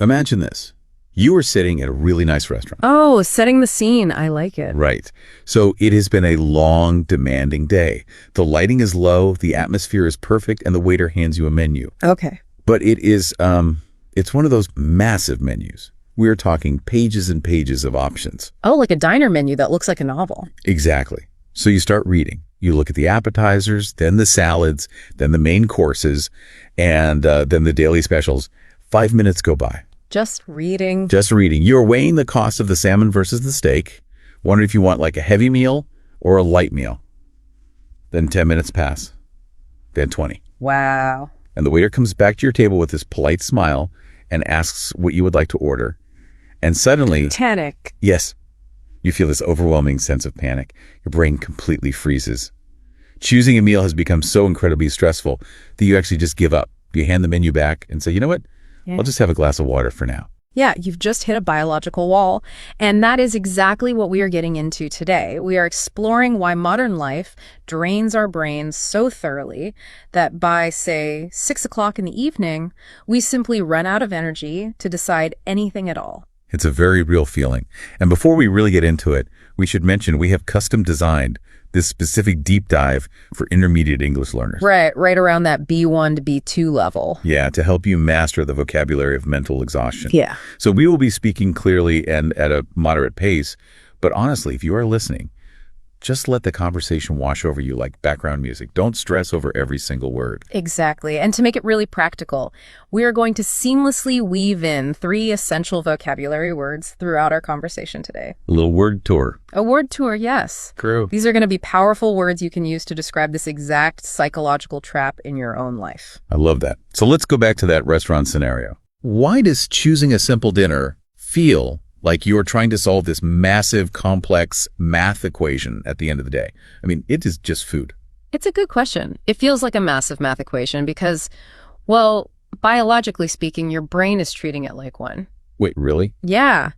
Imagine this. You are sitting at a really nice restaurant. Oh, setting the scene. I like it. Right. So it has been a long, demanding day. The lighting is low, the atmosphere is perfect, and the waiter hands you a menu. Okay. But it's one of those massive menus. We're talking pages and pages of options. Oh, like a diner menu that looks like a novel. Exactly. So you start reading. You look at the appetizers, then the salads, then the main courses, and then the daily specials. 5 minutes go by. Just reading. Just reading. You're weighing the cost of the salmon versus the steak. Wondering if you want like a heavy meal or a light meal. Then 10 minutes pass. Then 20. Wow. And the waiter comes back to your table with this polite smile and asks what you would like to order. And suddenly... Panic. Yes. You feel this overwhelming sense of panic. Your brain completely freezes. Choosing a meal has become so incredibly stressful that you actually just give up. You hand the menu back and say, you know what? Yeah. I'll just have a glass of water for now. Yeah, you've just hit a biological wall. And that is exactly what we are getting into today. We are exploring why modern life drains our brains so thoroughly that by, say, 6 o'clock in the evening, we simply run out of energy to decide anything at all. It's a very real feeling. And before we really get into it, we should mention we have custom designed this specific deep dive for intermediate English learners. Right around that B1 to B2 level. Yeah, to help you master the vocabulary of mental exhaustion. Yeah. So we will be speaking clearly and at a moderate pace, but honestly, if you are listening, just let the conversation wash over you like background music. Don't stress over every single word. Exactly. And to make it really practical, we are going to seamlessly weave in 3 essential vocabulary words throughout our conversation today. A little word tour. A word tour, yes. True. These are going to be powerful words you can use to describe this exact psychological trap in your own life. I love that. So let's go back to that restaurant scenario. Why does choosing a simple dinner feel like you're trying to solve this massive, complex math equation at the end of the day? I mean, it is just food. It's a good question. It feels like a massive math equation because, well, biologically speaking, your brain is treating it like one. Wait, really? Yeah.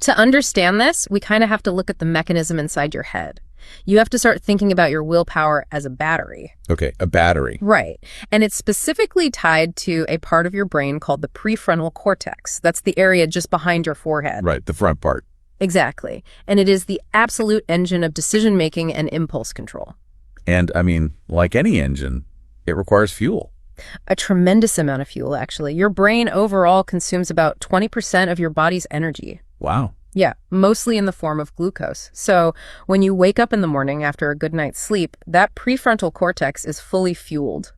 To understand this, we kind of have to look at the mechanism inside your head. You have to start thinking about your willpower as a battery. Okay, a battery. Right. And it's specifically tied to a part of your brain called the prefrontal cortex. That's the area just behind your forehead. Right, the front part. Exactly. And it is the absolute engine of decision-making and impulse control. And, I mean, like any engine, it requires fuel. A tremendous amount of fuel, actually. Your brain overall consumes about 20% of your body's energy. Wow. Yeah, mostly in the form of glucose. So when you wake up in the morning after a good night's sleep, that prefrontal cortex is fully fueled.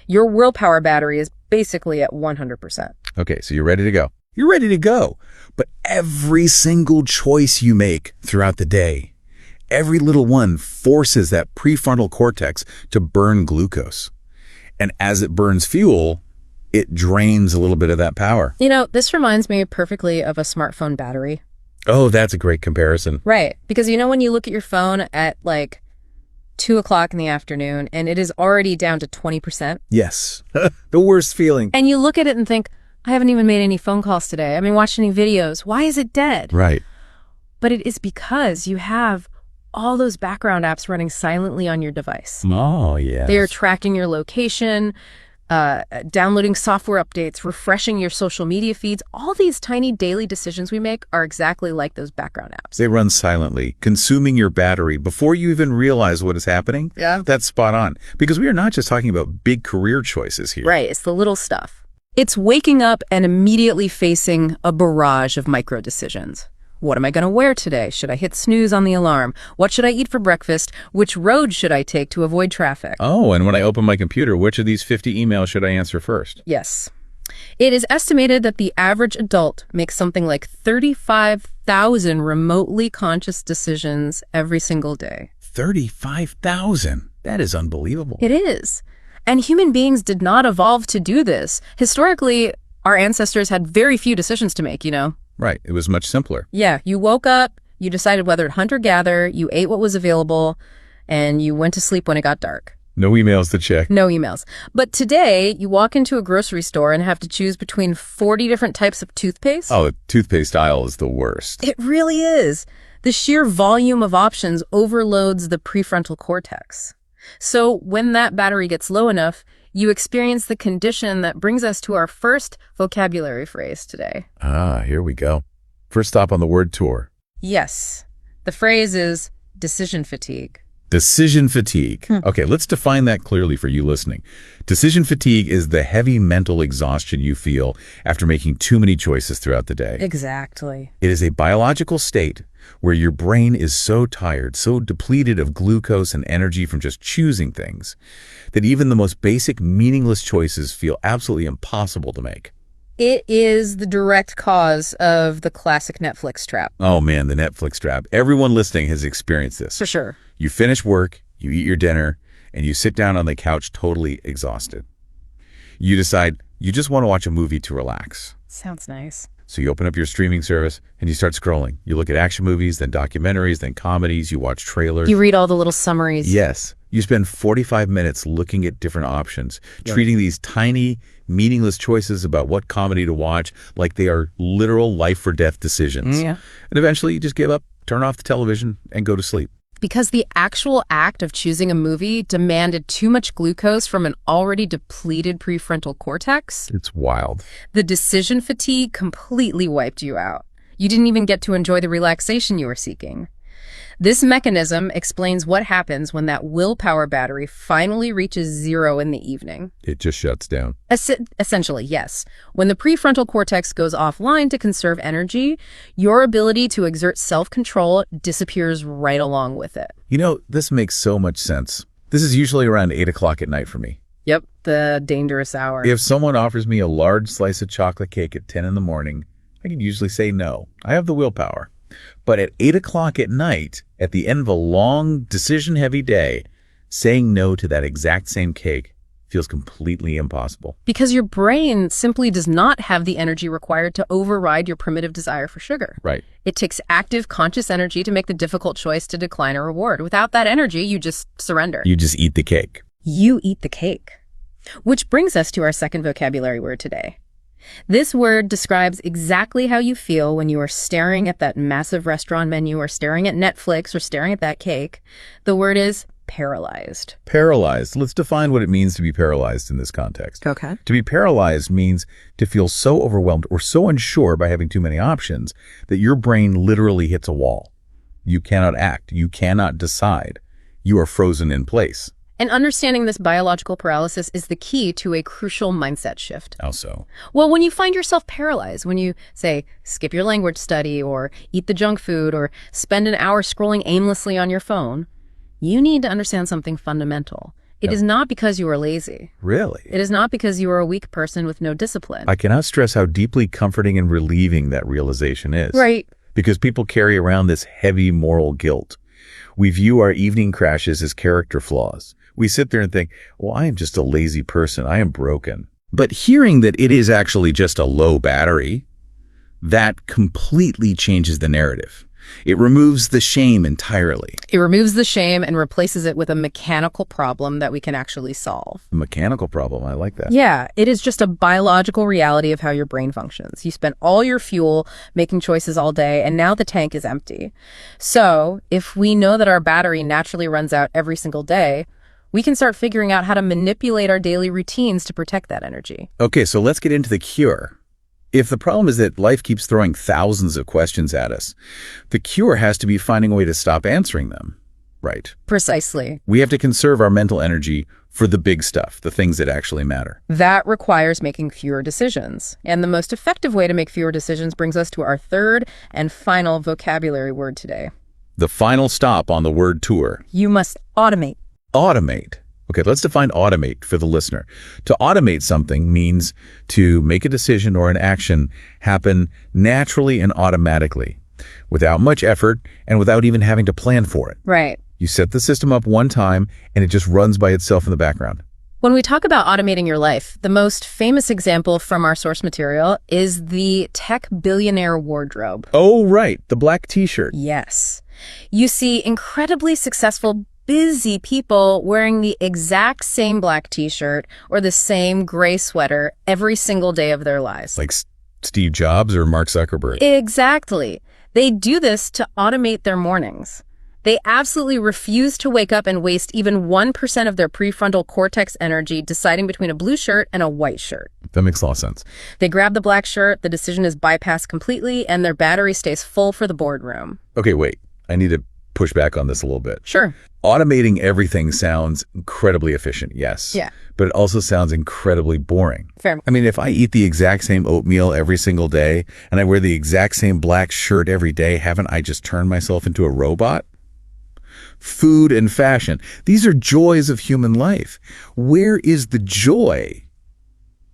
Your willpower battery is basically at 100%. Okay, so you're ready to go. You're ready to go. But every single choice you make throughout the day, every little one forces that prefrontal cortex to burn glucose. And as it burns fuel, it drains a little bit of that power. You know, this reminds me perfectly of a smartphone battery. Oh, that's a great comparison. Right. Because you know when you look at your phone at like 2 o'clock in the afternoon and it is already down to 20%? Yes. The worst feeling. And you look at it and think, I haven't even made any phone calls today. I haven't watched any videos. Why is it dead? Right. But it is because you have all those background apps running silently on your device. Oh, yes. They are tracking your location, downloading software updates, refreshing your social media feeds. All these tiny daily decisions we make are exactly like those background apps. They run silently, consuming your battery before you even realize what is happening. Yeah. That's spot on. Because we are not just talking about big career choices here. Right. It's the little stuff. It's waking up and immediately facing a barrage of micro decisions. What am I going to wear today? Should I hit snooze on the alarm? What should I eat for breakfast? Which road should I take to avoid traffic? Oh, and when I open my computer, which of these 50 emails should I answer first? Yes. It is estimated that the average adult makes something like 35,000 remotely conscious decisions every single day. 35,000. That is unbelievable. It is. And human beings did not evolve to do this. Historically, our ancestors had very few decisions to make, you know? Right. It was much simpler. Yeah. You woke up, you decided whether to hunt or gather, you ate what was available, and you went to sleep when it got dark. No emails to check. No emails. But today, you walk into a grocery store and have to choose between 40 different types of toothpaste. Oh, the toothpaste aisle is the worst. It really is. The sheer volume of options overloads the prefrontal cortex. So when that battery gets low enough, You experience the condition that brings us to our first vocabulary phrase today. Here we go. First stop on the word tour. Yes. The phrase is decision fatigue. Decision fatigue. Okay, let's define that clearly for you listening. Decision fatigue is the heavy mental exhaustion you feel after making too many choices throughout the day. Exactly. It is a biological state where your brain is so tired, so depleted of glucose and energy from just choosing things, that even the most basic, meaningless choices feel absolutely impossible to make. It is the direct cause of the classic Netflix trap. Oh man, the Netflix trap. Everyone listening has experienced this. For sure. You finish work, you eat your dinner, and you sit down on the couch totally exhausted. You decide you just want to watch a movie to relax. Sounds nice. So you open up your streaming service and you start scrolling. You look at action movies, then documentaries, then comedies, you watch trailers. You read all the little summaries. Yes. You spend 45 minutes looking at different options, treating these tiny, meaningless choices about what comedy to watch like they are literal life or death decisions. Yeah. And eventually you just give up, turn off the television, and go to sleep. Because the actual act of choosing a movie demanded too much glucose from an already depleted prefrontal cortex. It's wild. The decision fatigue completely wiped you out. You didn't even get to enjoy the relaxation you were seeking. This mechanism explains what happens when that willpower battery finally reaches zero in the evening. It just shuts down. Essentially, yes. When the prefrontal cortex goes offline to conserve energy, your ability to exert self-control disappears right along with it. You know, this makes so much sense. This is usually around 8 o'clock at night for me. Yep, the dangerous hour. If someone offers me a large slice of chocolate cake at 10 in the morning, I can usually say no. I have the willpower. But at 8 o'clock at night, at the end of a long, decision-heavy day, saying no to that exact same cake feels completely impossible. Because your brain simply does not have the energy required to override your primitive desire for sugar. Right. It takes active, conscious energy to make the difficult choice to decline a reward. Without that energy, you just surrender. You just eat the cake. You eat the cake. Which brings us to our second vocabulary word today. This word describes exactly how you feel when you are staring at that massive restaurant menu or staring at Netflix or staring at that cake. The word is paralyzed. Paralyzed. Let's define what it means to be paralyzed in this context. Okay. To be paralyzed means to feel so overwhelmed or so unsure by having too many options that your brain literally hits a wall. You cannot act. You cannot decide. You are frozen in place. And understanding this biological paralysis is the key to a crucial mindset shift. How so? Well, when you find yourself paralyzed, when you, say, skip your language study or eat the junk food or spend an hour scrolling aimlessly on your phone, you need to understand something fundamental. It is not because you are lazy. Really? It is not because you are a weak person with no discipline. I cannot stress how deeply comforting and relieving that realization is. Right. Because people carry around this heavy moral guilt. We view our evening crashes as character flaws. We sit there and think, well, I am just a lazy person. I am broken. But hearing that it is actually just a low battery, that completely changes the narrative. It removes the shame entirely. It removes the shame and replaces it with a mechanical problem that we can actually solve. A mechanical problem. I like that. Yeah, it is just a biological reality of how your brain functions. You spent all your fuel making choices all day, and now the tank is empty. So if we know that our battery naturally runs out every single day, we can start figuring out how to manipulate our daily routines to protect that energy. Okay, so let's get into the cure. If the problem is that life keeps throwing thousands of questions at us, the cure has to be finding a way to stop answering them. Right. Precisely. We have to conserve our mental energy for the big stuff, the things that actually matter. That requires making fewer decisions. And the most effective way to make fewer decisions brings us to our third and final vocabulary word today. The final stop on the word tour. You must automate. Automate. Okay, let's define automate for the listener. To automate something means to make a decision or an action happen naturally and automatically, without much effort and without even having to plan for it. Right. You set the system up one time and it just runs by itself in the background. When we talk about automating your life, the most famous example from our source material is the tech billionaire wardrobe. Oh, right, the black t-shirt. Yes. You see incredibly successful busy people wearing the exact same black t-shirt or the same gray sweater every single day of their lives. Like Steve Jobs or Mark Zuckerberg. Exactly. They do this to automate their mornings. They absolutely refuse to wake up and waste even 1% of their prefrontal cortex energy deciding between a blue shirt and a white shirt. That makes a lot of sense. They grab the black shirt, the decision is bypassed completely, and their battery stays full for the boardroom. Okay, wait. I need to push back on this a little bit. Sure. Automating everything sounds incredibly efficient, yes. Yeah. But it also sounds incredibly boring. Fair. I mean, if I eat the exact same oatmeal every single day and I wear the exact same black shirt every day, haven't I just turned myself into a robot? Food and fashion. These are joys of human life. Where is the joy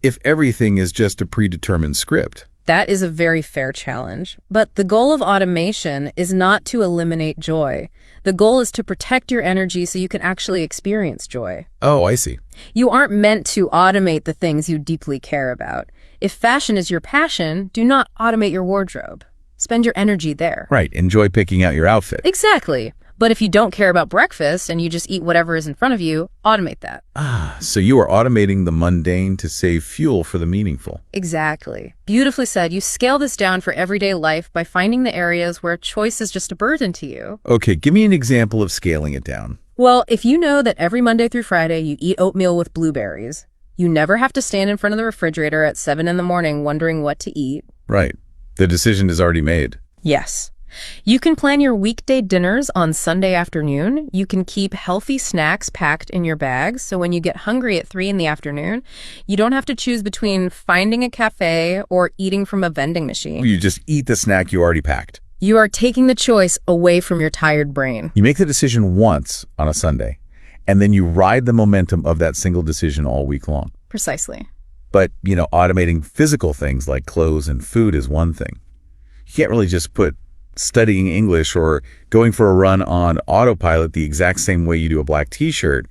if everything is just a predetermined script? That is a very fair challenge. But the goal of automation is not to eliminate joy. The goal is to protect your energy so you can actually experience joy. Oh, I see. You aren't meant to automate the things you deeply care about. If fashion is your passion, do not automate your wardrobe. Spend your energy there. Right. Enjoy picking out your outfit. Exactly. But if you don't care about breakfast and you just eat whatever is in front of you, automate that. So you are automating the mundane to save fuel for the meaningful. Exactly. Beautifully said. You scale this down for everyday life by finding the areas where choice is just a burden to you. Okay, give me an example of scaling it down. Well, if you know that every Monday through Friday you eat oatmeal with blueberries, you never have to stand in front of the refrigerator at 7 in the morning wondering what to eat. Right. The decision is already made. Yes. You can plan your weekday dinners on Sunday afternoon. You can keep healthy snacks packed in your bags, so when you get hungry at 3 in the afternoon, you don't have to choose between finding a cafe or eating from a vending machine. You just eat the snack you already packed. You are taking the choice away from your tired brain. You make the decision once on a Sunday, and then you ride the momentum of that single decision all week long. Precisely. But, automating physical things like clothes and food is one thing. You can't really just put studying English or going for a run on autopilot the exact same way you do a black t-shirt.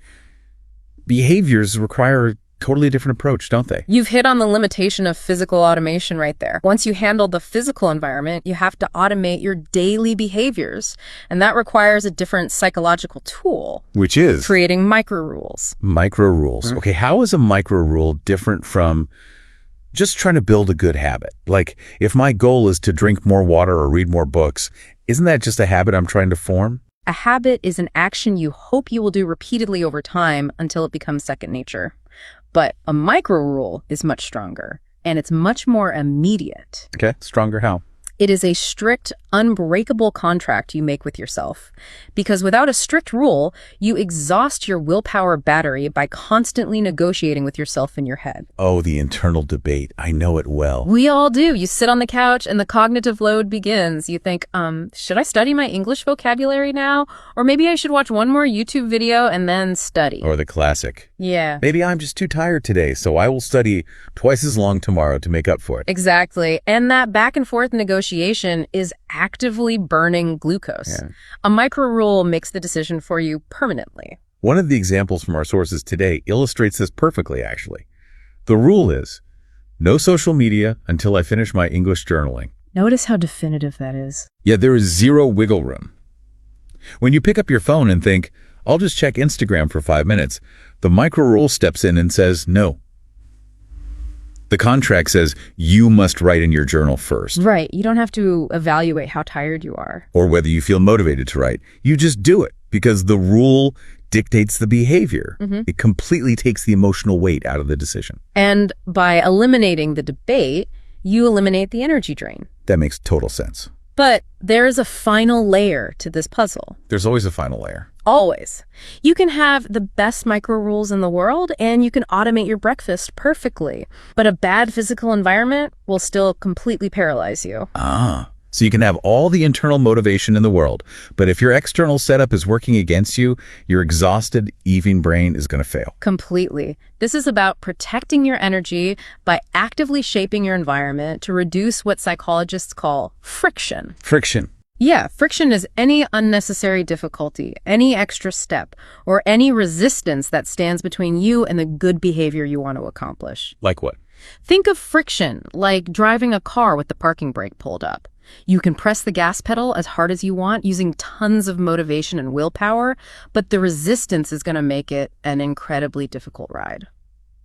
Behaviors require a totally different approach, don't they? You've hit on the limitation of physical automation right there. Once you handle the physical environment, you have to automate your daily behaviors. And that requires a different psychological tool. Which is? Creating micro rules. Micro rules. Okay, how is a micro rule different from just trying to build a good habit? Like, if my goal is to drink more water or read more books, isn't that just a habit I'm trying to form? A habit is an action you hope you will do repeatedly over time until it becomes second nature. But a micro rule is much stronger, and it's much more immediate. Okay, stronger how? It is a strict, unbreakable contract you make with yourself. Because without a strict rule, you exhaust your willpower battery by constantly negotiating with yourself in your head. Oh, the internal debate. I know it well. We all do. You sit on the couch and the cognitive load begins. You think, should I study my English vocabulary now? Or maybe I should watch one more YouTube video and then study. Or the classic. Yeah. Maybe I'm just too tired today, so I will study twice as long tomorrow to make up for it. Exactly. And that back and forth negotiation is actively burning glucose. Yeah. A micro rule makes the decision for you permanently. One of the examples from our sources today illustrates this perfectly, actually. The rule is, no social media until I finish my English journaling. Notice how definitive that is. Yeah, there is zero wiggle room. When you pick up your phone and think, I'll just check Instagram for 5 minutes, the micro rule steps in and says no. The contract says you must write in your journal first. Right. You don't have to evaluate how tired you are. Or whether you feel motivated to write. You just do it because the rule dictates the behavior. It completely takes the emotional weight out of the decision. And by eliminating the debate, you eliminate the energy drain. That makes total sense. But there is a final layer to this puzzle. There's always a final layer. Always. You can have the best micro rules in the world and you can automate your breakfast perfectly. But a bad physical environment will still completely paralyze you. So you can have all the internal motivation in the world, but if your external setup is working against you, your exhausted, evening brain is going to fail. Completely. This is about protecting your energy by actively shaping your environment to reduce what psychologists call friction. Friction. Yeah, friction is any unnecessary difficulty, any extra step, or any resistance that stands between you and the good behavior you want to accomplish. Like what? Think of friction like driving a car with the parking brake pulled up. You can press the gas pedal as hard as you want using tons of motivation and willpower, but the resistance is going to make it an incredibly difficult ride.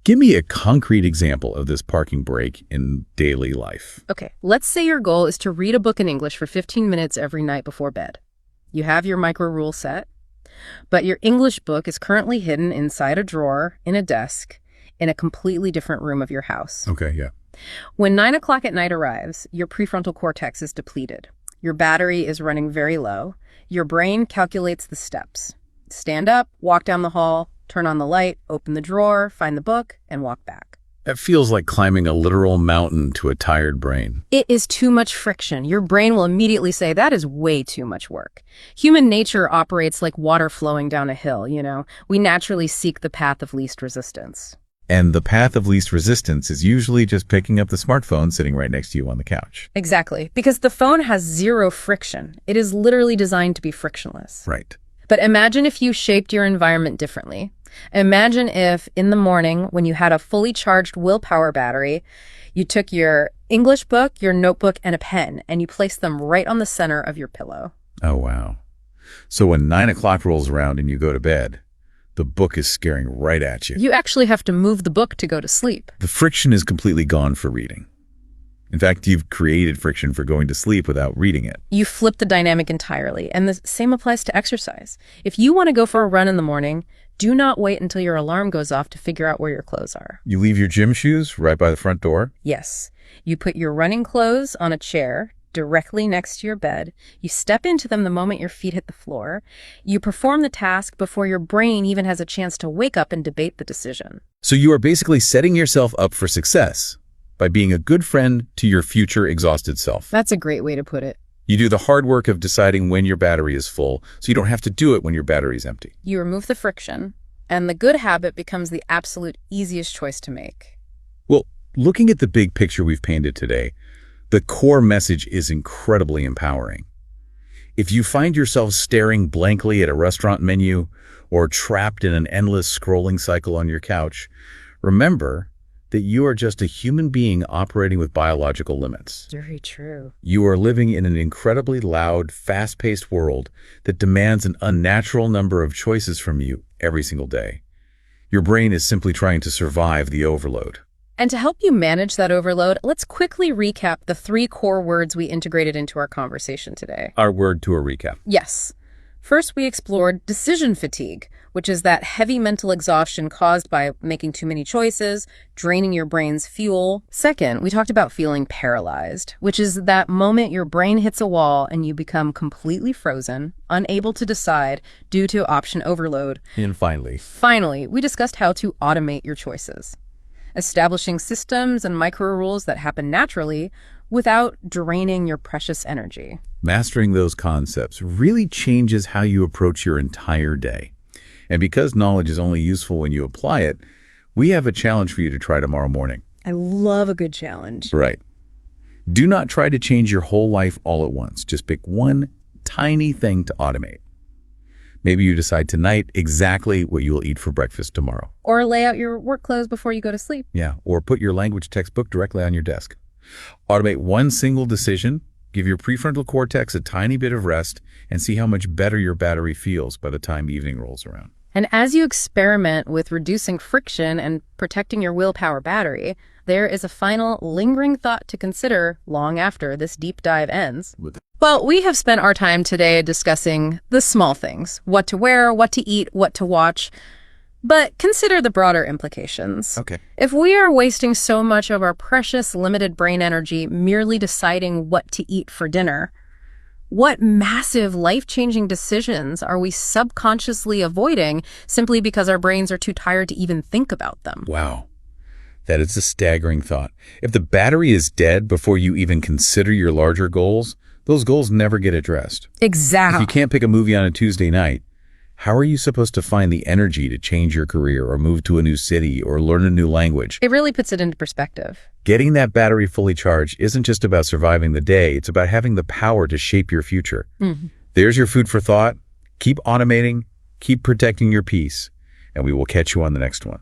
Give me a concrete example of this parking brake in daily life. Okay, let's say your goal is to read a book in English for 15 minutes every night before bed. You have your micro rule set, but your English book is currently hidden inside a drawer, in a desk, in a completely different room of your house. Okay, yeah. When 9 o'clock at night arrives, your prefrontal cortex is depleted. Your battery is running very low. Your brain calculates the steps. Stand up, walk down the hall, turn on the light, open the drawer, find the book, and walk back. That feels like climbing a literal mountain to a tired brain. It is too much friction. Your brain will immediately say, that is way too much work. Human nature operates like water flowing down a hill, you know. We naturally seek the path of least resistance. And the path of least resistance is usually just picking up the smartphone sitting right next to you on the couch. Exactly, because the phone has zero friction. It is literally designed to be frictionless. Right. But imagine if you shaped your environment differently. Imagine if, in the morning, when you had a fully charged willpower battery, you took your English book, your notebook, and a pen, and you placed them right on the center of your pillow. Oh, wow. So when 9 o'clock rolls around and you go to bed, the book is staring right at you. You actually have to move the book to go to sleep. The friction is completely gone for reading. In fact, you've created friction for going to sleep without reading it. You flip the dynamic entirely, and the same applies to exercise. If you want to go for a run in the morning, do not wait until your alarm goes off to figure out where your clothes are. You leave your gym shoes right by the front door. Yes. You put your running clothes on a chair directly next to your bed. You step into them the moment your feet hit the floor. You perform the task before your brain even has a chance to wake up and debate the decision. So you are basically setting yourself up for success by being a good friend to your future exhausted self. That's a great way to put it. You do the hard work of deciding when your battery is full, so you don't have to do it when your battery is empty. You remove the friction, and the good habit becomes the absolute easiest choice to make. Well, looking at the big picture we've painted today, the core message is incredibly empowering. If you find yourself staring blankly at a restaurant menu or trapped in an endless scrolling cycle on your couch, remember that you are just a human being operating with biological limits. Very true. You are living in an incredibly loud, fast-paced world that demands an unnatural number of choices from you every single day. Your brain is simply trying to survive the overload. And to help you manage that overload, let's quickly recap the 3 core words we integrated into our conversation today. Our word to a recap. Yes. First, we explored decision fatigue, which is that heavy mental exhaustion caused by making too many choices, draining your brain's fuel. Second, we talked about feeling paralyzed, which is that moment your brain hits a wall and you become completely frozen, unable to decide due to option overload. And Finally, we discussed how to automate your choices, establishing systems and micro rules that happen naturally without draining your precious energy. mastering those concepts really changes how you approach your entire day. And because knowledge is only useful when you apply it, we have a challenge for you to try tomorrow morning. I love a good challenge. Right. Do not try to change your whole life all at once. Just pick one tiny thing to automate. Maybe you decide tonight exactly what you will eat for breakfast tomorrow. Or lay out your work clothes before you go to sleep. Yeah, or put your language textbook directly on your desk. Automate one single decision, give your prefrontal cortex a tiny bit of rest, and see how much better your battery feels by the time evening rolls around. And as you experiment with reducing friction and protecting your willpower battery, there is a final lingering thought to consider long after this deep dive ends. Well, we have spent our time today discussing the small things, what to wear, what to eat, what to watch. But consider the broader implications. Okay. If we are wasting so much of our precious limited brain energy merely deciding what to eat for dinner, what massive life-changing decisions are we subconsciously avoiding simply because our brains are too tired to even think about them? Wow. That is a staggering thought. If the battery is dead before you even consider your larger goals, those goals never get addressed. Exactly. If you can't pick a movie on a Tuesday night, how are you supposed to find the energy to change your career or move to a new city or learn a new language? It really puts it into perspective. Getting that battery fully charged isn't just about surviving the day. It's about having the power to shape your future. There's your food for thought. Keep automating, keep protecting your peace, and we will catch you on the next one.